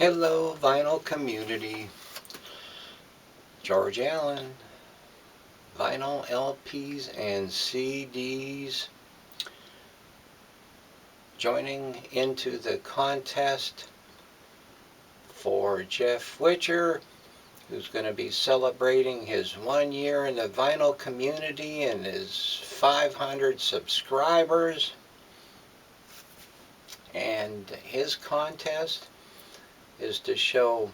Hello, vinyl community. George Allen. Vinyl LPs and CDs joining into the contest for Jeff Witcher, who's going to be celebrating his 1 year in the vinyl community and his 500 subscribers. And his contest is to show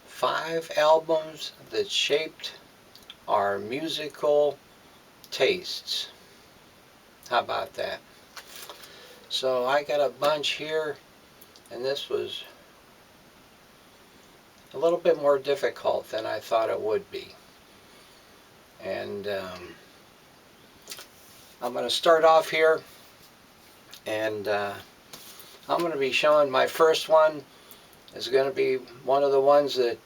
5 albums that shaped our musical tastes. How about that? So I got a bunch here, and this was a little bit more difficult than I thought it would be. And I'm going to start off here, and I'm going to be showing my first one. Is going to be one of the ones that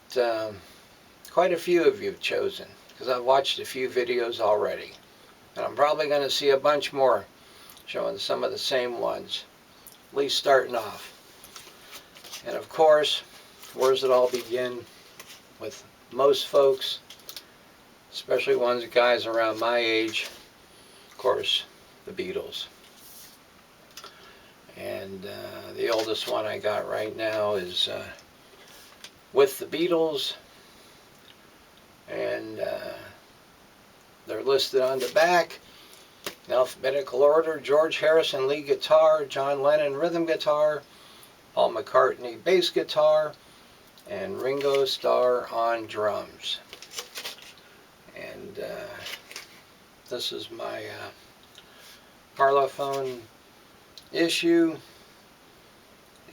quite a few of you have chosen, because I've watched a few videos already, and I'm probably going to see a bunch more showing some of the same ones, at least starting off. And of course, where does it all begin? With most folks, especially guys around my age, of course, the Beatles. And the oldest one I got right now is With the Beatles, and they're listed on the back in alphabetical order: George Harrison lead guitar, John Lennon rhythm guitar, Paul McCartney bass guitar, and Ringo Starr on drums. And this is my Parlophone issue,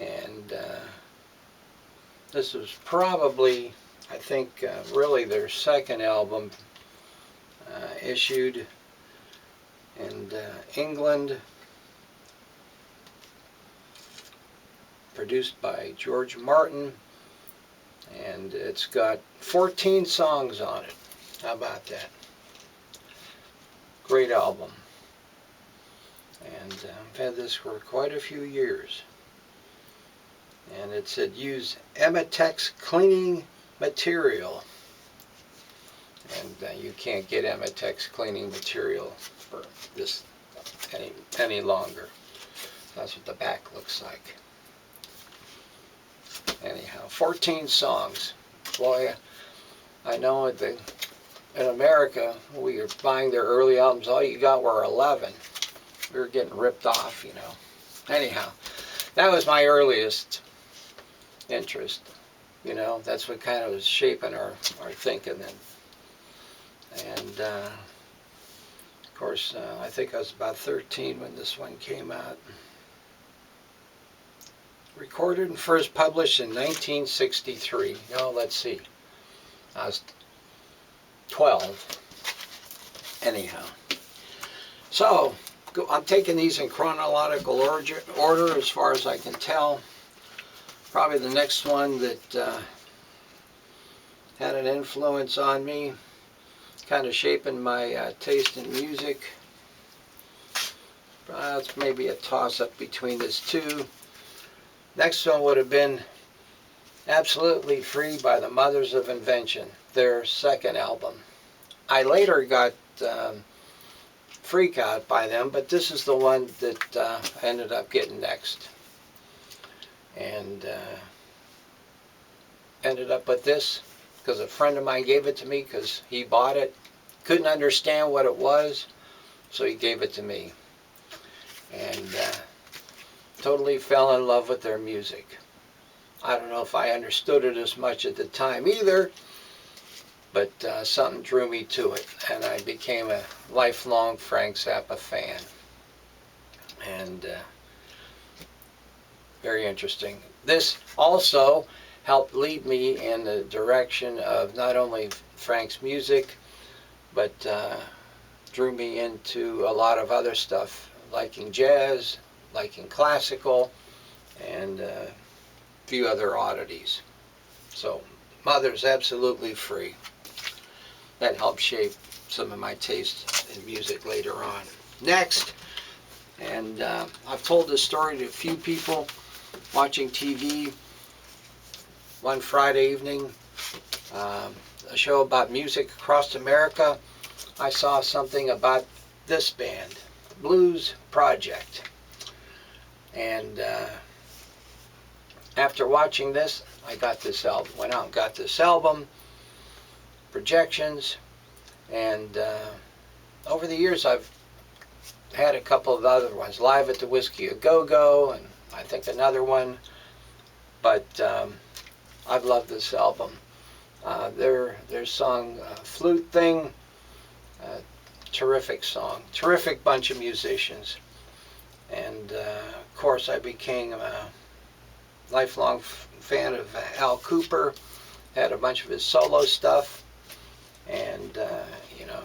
and this was probably, I think, really their second album issued in England, produced by George Martin, and it's got 14 songs on it. How about that? Great album. And I've had this for quite a few years. And it said use Ematex cleaning material. And you can't get Ematex cleaning material for this any longer. That's what the back looks like. Anyhow, 14 songs. Boy, I know in America, we were buying their early albums, all you got were 11. We were getting ripped off, you know. Anyhow, that was my earliest interest. You know, that's what kind of was shaping our thinking then. And, of course, I think I was about 13 when this one came out. Recorded and first published in 1963. No, let's see. I was 12. Anyhow. So, I'm taking these in chronological order as far as I can tell. Probably the next one that had an influence on me, kind of shaping my taste in music. It's maybe a toss-up between this two. Next one would have been Absolutely Free by the Mothers of Invention, their second album. I later got Freak Out by them, but this is the one that I ended up getting next. And ended up with this because a friend of mine gave it to me because he bought it. Couldn't understand what it was, so he gave it to me. And totally fell in love with their music. I don't know if I understood it as much at the time either, but something drew me to it, and I became a lifelong Frank Zappa fan. And very interesting. This also helped lead me in the direction of not only Frank's music, but drew me into a lot of other stuff, liking jazz, liking classical, and a few other oddities. So, Mother's Absolutely Free. That helped shape some of my taste in music later on. Next, and I've told this story to a few people watching TV. one Friday evening, a show about music across America, I saw something about this band, Blues Project. And after watching this, I got this album, went out and got this album, Projections, and over the years I've had a couple of other ones, Live at the Whiskey A Go-Go, and I think another one, but I've loved this album. Their song, Flute Thing, terrific song, terrific bunch of musicians, and of course I became a lifelong fan of Al Cooper, had a bunch of his solo stuff, and you know,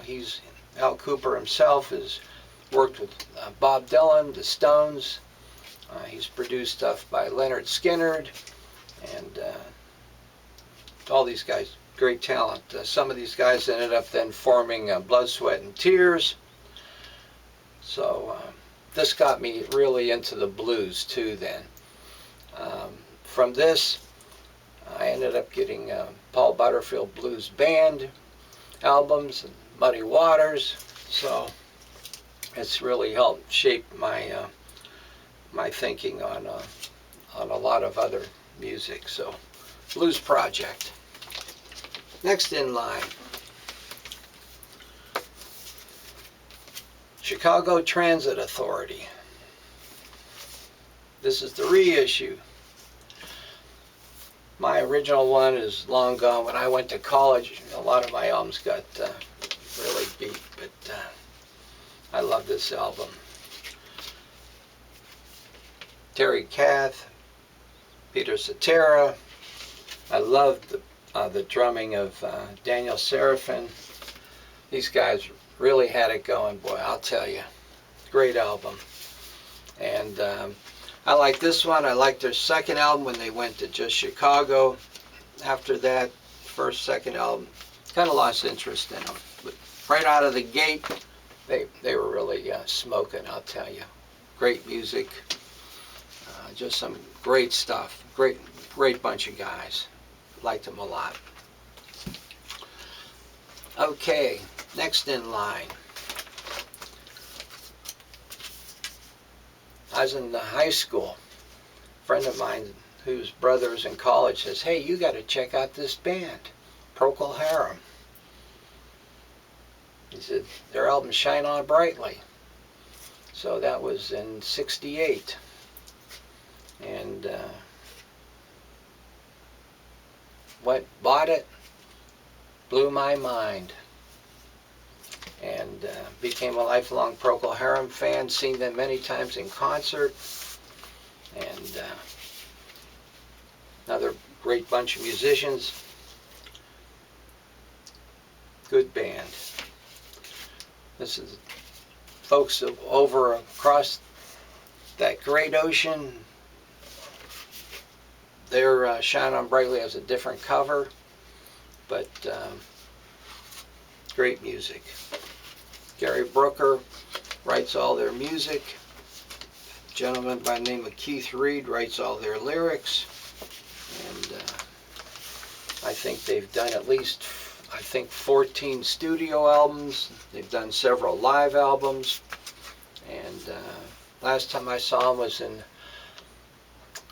Al Cooper himself has worked with Bob Dylan, the Stones. He's produced stuff by Leonard Skinner, and all these guys, great talent. Some of these guys ended up then forming Blood, Sweat and Tears. So this got me really into the blues too then. From this, I ended up getting Paul Butterfield Blues Band albums and Muddy Waters. So it's really helped shape my my thinking on a lot of other music. So Blues Project. Next in line, Chicago Transit Authority. This is the reissue. My original one is long gone. When I went to college, a lot of my albums got really beat, but I love this album. Terry Kath, Peter Cetera. I loved the drumming of Daniel Serafin. These guys really had it going, boy, I'll tell you. Great album. And I like this one. I like their second album when they went to just Chicago. After that, first, second album, kind of lost interest in them. But right out of the gate, they were really smoking, I'll tell you. Great music. Just some great stuff. Great bunch of guys. Liked them a lot. Okay, next in line. I was in high school. A friend of mine whose brother was in college says, "Hey, you got to check out this band, Pokel Harem." He said, their album Shine On Brightly. So that was in '68. And bought it, blew my mind, and became a lifelong Pokel Harem fan, seen them many times in concert, and another great bunch of musicians. Good band. This is folks over across that great ocean. Their Shine On Brightly has a different cover, but great music. Gary Brooker writes all their music. A gentleman by the name of Keith Reed writes all their lyrics. And I think they've done at least, 14 studio albums. They've done several live albums. And last time I saw them was in,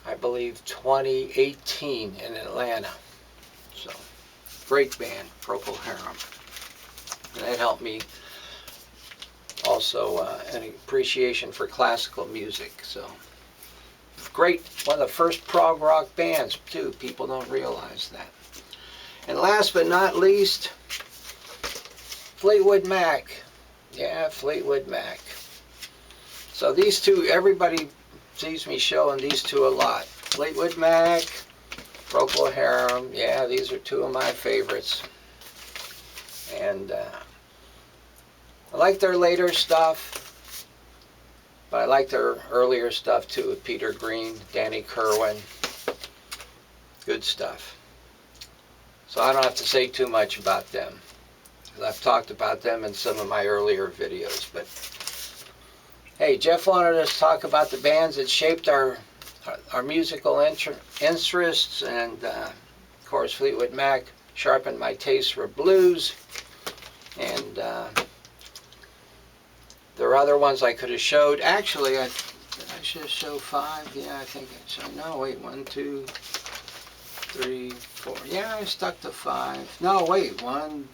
I believe, 2018 in Atlanta. So, great band, Pokel Harem. And that helped me also an appreciation for classical music. So, great, one of the first prog rock bands too. People don't realize that. And last but not least, Fleetwood Mac. Yeah, Fleetwood Mac. So these two, everybody sees me showing these two a lot. Fleetwood Mac, Pokel Harem. Yeah, these are two of my favorites. And I like their later stuff, but I like their earlier stuff too, with Peter Green, Danny Kerwin. Good stuff. So I don't have to say too much about them, because I've talked about them in some of my earlier videos. But hey, Jeff wanted us to talk about the bands that shaped our musical interests, and course, Fleetwood Mac sharpened my taste for blues. And there are other ones I could have showed. Actually, I should have showed 5. Yeah, I think I showed. No, wait, 1, 2, 3, 4. Yeah, I stuck to 5. No, wait, 1,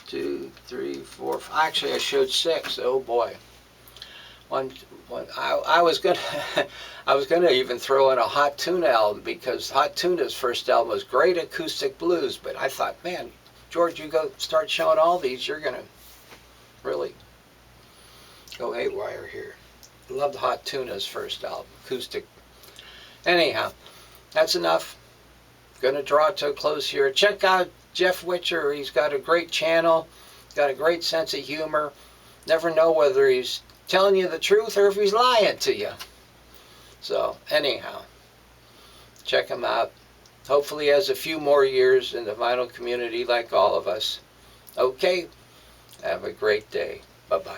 2, 3, 4. Actually, I showed 6. Oh boy. I was gonna I was gonna even throw in a Hot Tuna album, because Hot Tuna's first album was great acoustic blues. But I thought, man, George, you go start showing all these, you're gonna really go haywire here. Loved Hot Tuna's first album, acoustic. Anyhow, that's enough. Gonna draw to a close here. Check out Jeff Witcher. He's got a great channel, got a great sense of humor. Never know whether he's telling you the truth or if he's lying to you. So anyhow, check him out. Hopefully he has a few more years in the vinyl community like all of us. Okay, have a great day. Bye-bye.